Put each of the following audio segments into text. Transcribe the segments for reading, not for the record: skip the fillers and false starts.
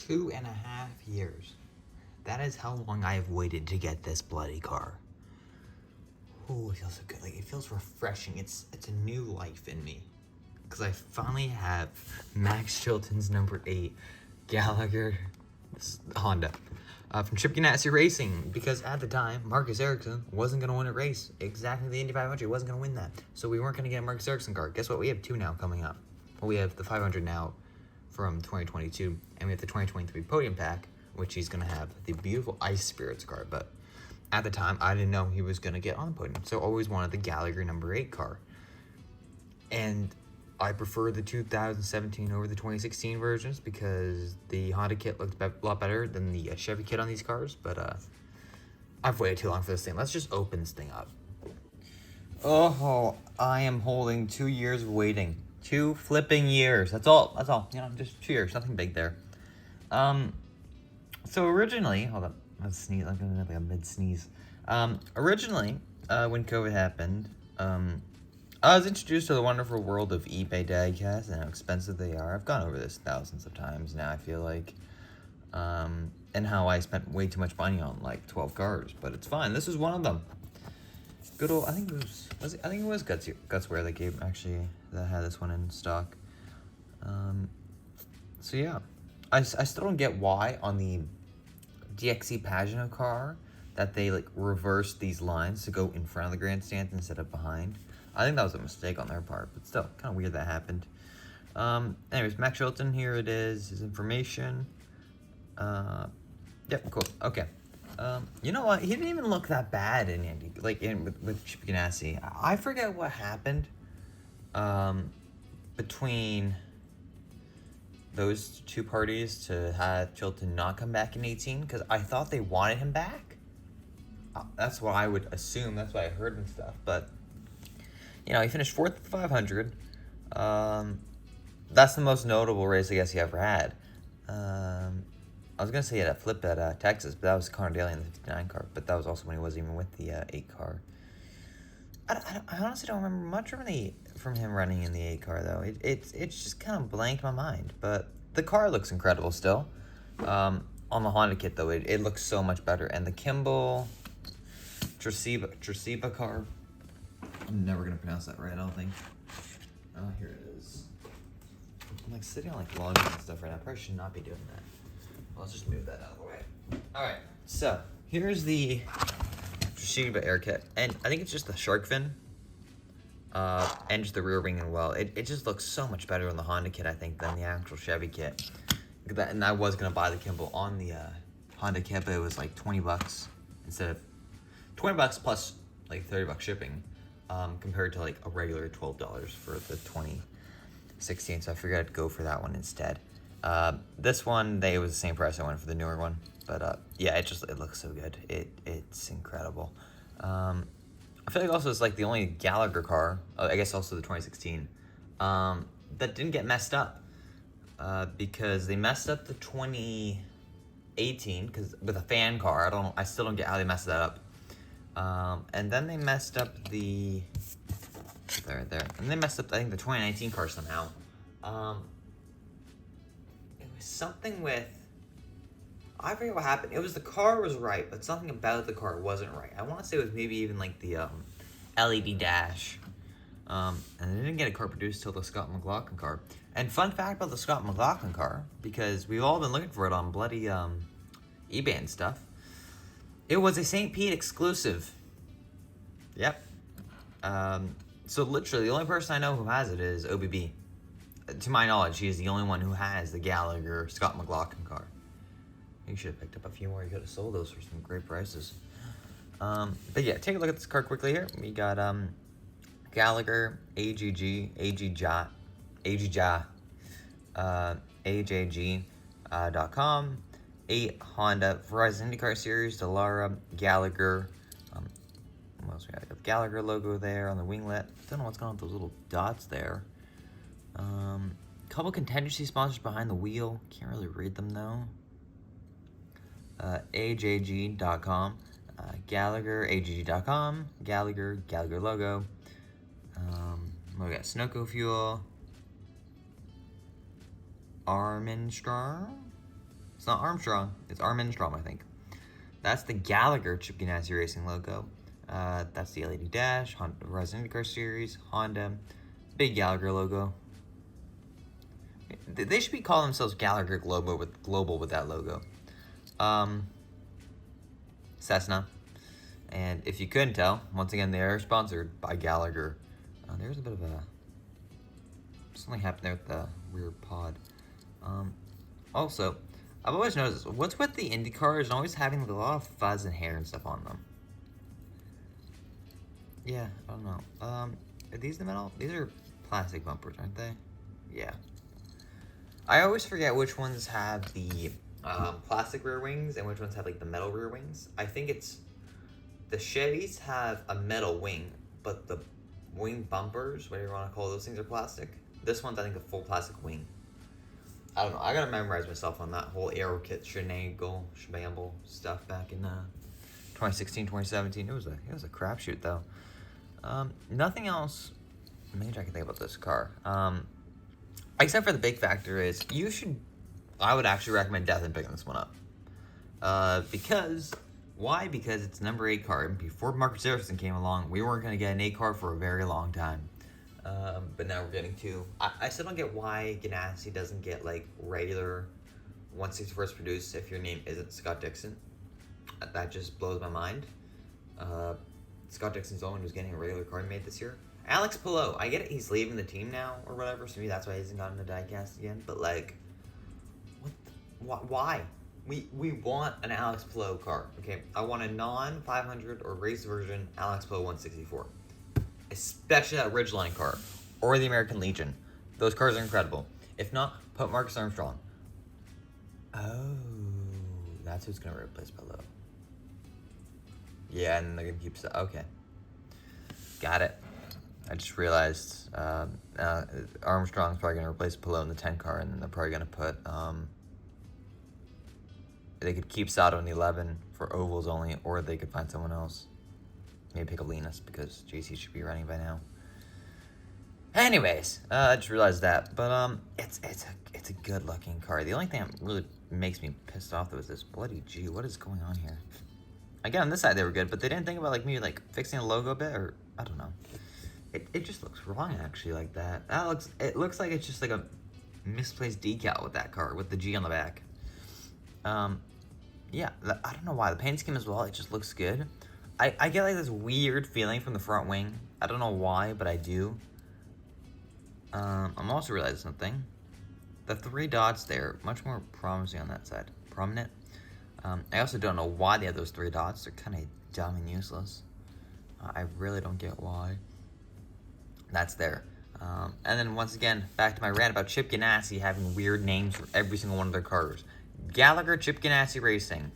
2.5 years. That is how long I have waited to get this bloody car. Oh, it feels so good. Like, it feels refreshing. It's a new life in me. Because I finally have Max Chilton's number 8 Gallagher Honda from Chip Ganassi Racing. Because at the time, Marcus Ericsson wasn't going to win a race. Exactly, the Indy 500 wasn't going to win that. So we weren't going to get a Marcus Ericsson car. Guess what? We have 2 now coming up. Well, we have the 500 now from 2022, and we have the 2023 podium pack, which he's going to have the beautiful Ice Spirits car. But at the time, I didn't know he was going to get on the podium, so I always wanted the Gallagher number 8 car. And I prefer the 2017 over the 2016 versions because the Honda kit looked a lot better than the Chevy kit on these cars. But I've waited too long for this thing. Let's just open this thing up. Oh, I am holding 2 years of waiting. 2 flipping years. That's all. You know, just 2 years. Nothing big there. So originally, hold up. Let's sneeze. I'm gonna have like a mid-sneeze. Originally, when COVID happened, I was introduced to the wonderful world of eBay Diecast and how expensive they are. I've gone over this thousands of times now, I feel like. And how I spent way too much money on like 12 cars, but it's fine. This is one of them. Good old, I think it was Gutswear that gave that had this one in stock. So yeah, I still don't get why on the DXC Pagano car that they like reversed these lines to go in front of the grandstand instead of behind. I think that was a mistake on their part, but still kind of weird that happened. Anyways, Max Chilton, here it is, his information. Yep, cool. Okay. You know what? He didn't even look that bad in Indy, like with Chip Ganassi. I forget what happened between those two parties to have Chilton not come back in 18, because I thought they wanted him back. That's what I would assume. That's what I heard and stuff. But you know, he finished 4th at the 500. That's the most notable race I guess he ever had. I was going to say he had a flip at Texas, but that was Connor Daly in the 59 car. But that was also when he wasn't even with the 8 car. I honestly don't remember much from him running in the 8 car, though. It's just kind of blanked my mind. But the car looks incredible still. On the Honda kit, though, it looks so much better. And the Kimball Trasiba car, I'm never going to pronounce that right, I don't think. Oh, here it is. I'm like sitting on like login and stuff right now. I probably should not be doing that. Let's just move that out of the way. Alright, so here's the Toshiba air kit. And I think it's just the shark fin. And just the rear wing and well. It just looks so much better on the Honda kit, I think, than the actual Chevy kit. And I was going to buy the Kimball on the Honda kit, but it was like $20 instead of $20 plus like $30 shipping. Compared to like a regular $12 for the 2016. So I figured I'd go for that one instead. This one, it was the same price I went for the newer one, but yeah, it looks so good. It's incredible. I feel like also it's like the only Gallagher car, I guess also the 2016, that didn't get messed up, because they messed up the 2018 because with a fan car. I still don't get how they messed that up. And then they messed up the and they messed up I think the 2019 car somehow. Something with, I forget what happened. It was the car was right, but something about the car wasn't right. I want to say it was maybe even like the LED dash. And they didn't get a car produced till the Scott McLaughlin car. And fun fact about the Scott McLaughlin car, because we've all been looking for it on bloody eBay and stuff. It was a St. Pete exclusive. Yep. So literally the only person I know who has it is OBB. To my knowledge, he is the only one who has the Gallagher Scott McLaughlin car. You should have picked up a few more. You could have sold those for some great prices. But yeah, take a look at this car quickly here. We got Gallagher, AJG.com, 8 Honda, Verizon Indycar Series, Dallara, Gallagher. What else we got? Got the Gallagher logo there on the winglet. Don't know what's going on with those little dots there. Couple contingency sponsors behind the wheel. Can't really read them though. AJG.com, Gallagher, AJG.com, Gallagher logo. We got Sunoco Fuel, Armstrong, It's not Armstrong. It's Armstrong, I think. That's the Gallagher Chip Ganassi Racing logo. That's the LED dash, Honda Horizon IndyCar Series, Honda. Big Gallagher logo. They should be calling themselves Gallagher Global with that logo. Cessna. And if you couldn't tell, once again, they are sponsored by Gallagher. There's a bit of a... something happened there with the rear pod. Also, I've always noticed, what's with the IndyCars and always having a lot of fuzz and hair and stuff on them? Yeah, I don't know. Are these the metal? These are plastic bumpers, aren't they? Yeah. I always forget which ones have the plastic rear wings and which ones have like the metal rear wings. I think it's the Chevys have a metal wing, but the wing bumpers, whatever you want to call those things, are plastic. This one's, I think, a full plastic wing. I don't know. I gotta memorize myself on that whole aero kit shenanigans, shamble stuff back in 2016, 2017. It was a crapshoot though. Nothing else major I can think about this car. Except for the big factor is I would actually recommend definitely picking this one up. Because it's number 8 car. And before Marcus Ericsson came along, we weren't going to get an 8 car for a very long time. But now we're getting 2. I still don't get why Ganassi doesn't get like regular 161st produced if your name isn't Scott Dixon. That just blows my mind. Scott Dixon's the only one who's getting a regular car made this year. Alex Palou, I get it, he's leaving the team now or whatever, so maybe that's why he hasn't gotten a diecast again. But like, why? We want an Alex Palou car, okay? I want a non-500 or race version Alex Palou 164. Especially that Ridgeline car, or the American Legion. Those cars are incredible. If not, put Marcus Armstrong. Oh, that's who's gonna replace Palou. Yeah, and they're gonna keep okay. Got it. I just realized Armstrong's probably gonna replace Palou in the 10 car, and then they're probably gonna put they could keep Sato in the 11 for ovals only, or they could find someone else. Maybe pick a Linus because JC should be running by now. Anyways, I just realized that, but it's a good looking car. The only thing that really makes me pissed off though is this bloody G. What is going on here? Again, on this side they were good, but they didn't think about like maybe like fixing the logo a bit, or I don't know. It just looks wrong actually like that. It looks like it's just like a misplaced decal with that car with the G on the back. Yeah, I don't know why the paint scheme as well. It just looks good. I get like this weird feeling from the front wing. I don't know why, but I do. I'm also realizing something. The 3 dots there, much more promising on that side. Prominent. I also don't know why they have those 3 dots. They're kind of dumb and useless. I really don't get why. That's there. And then once again, back to my rant about Chip Ganassi having weird names for every single one of their cars. Gallagher Chip Ganassi Racing.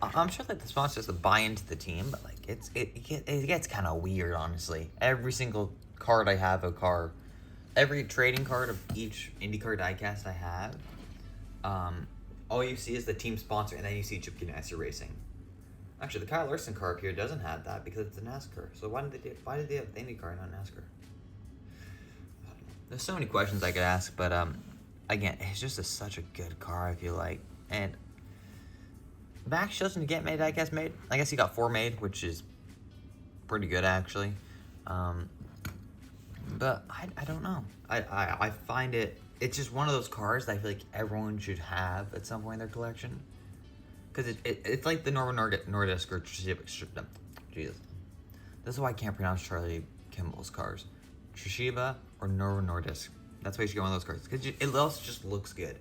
I'm sure that the sponsor has to buy into the team, but like it gets kind of weird, honestly. Every single card I have every trading card of each IndyCar diecast I have, all you see is the team sponsor, and then you see Chip Ganassi Racing. Actually, the Kyle Larson car up here doesn't have that because it's a NASCAR. So why did they have the IndyCar and not NASCAR? There's so many questions I could ask, but again, it's just such a good car, I feel like. And Max Chilton to get made diecast made. I guess he got 4 made, which is pretty good actually. But I don't know. I find it's just one of those cars that I feel like everyone should have at some point in their collection. Because it's like the Novo Nordisk or Toshiba. Jesus. This is why I can't pronounce Charlie Kimball's cars. Toshiba or Novo Nordisk. That's why you should get one of those cars. Because it also just looks good.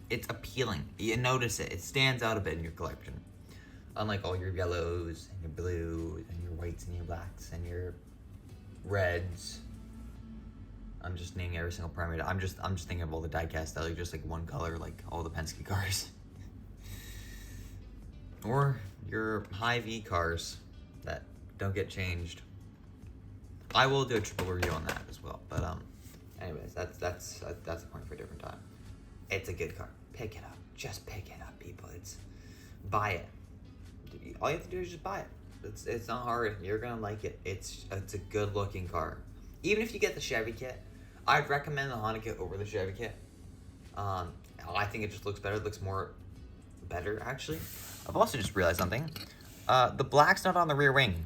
It's appealing. You notice it. It stands out a bit in your collection. Unlike all your yellows and your blues and your whites and your blacks and your reds. I'm just naming every single primary. I'm just thinking of all the diecast that are just like one color, like all the Penske cars. Or your high V cars that don't get changed. I will do a triple review on that as well. But anyways, that's a point for a different time. It's a good car. Pick it up. Just pick it up, people. Buy it. All you have to do is just buy it. It's not hard. You're gonna like it. It's a good looking car. Even if you get the Chevy kit, I'd recommend the Honda kit over the Chevy kit. I think it just looks better. It looks more better, actually. I've also just realized something. The black's not on the rear wing.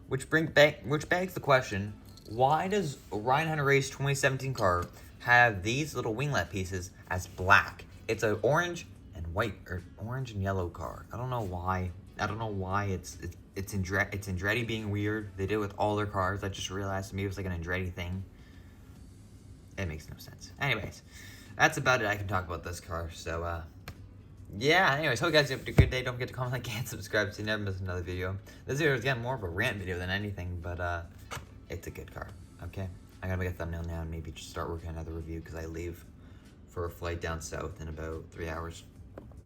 Which begs the question, why does Ryan Hunter Race 2017 car have these little winglet pieces as black? It's an orange and white, or orange and yellow car. I don't know why. It's Andretti being weird. They did it with all their cars. I just realized maybe it was like an Andretti thing. It makes no sense. Anyways, that's about it I can talk about this car. So, yeah, anyways, hope you guys have a good day. Don't forget to comment, like, and subscribe so you never miss another video. This video is again more of a rant video than anything, but it's a good car, okay? I gotta make a thumbnail now and maybe just start working on another review because I leave for a flight down south in about 3 hours.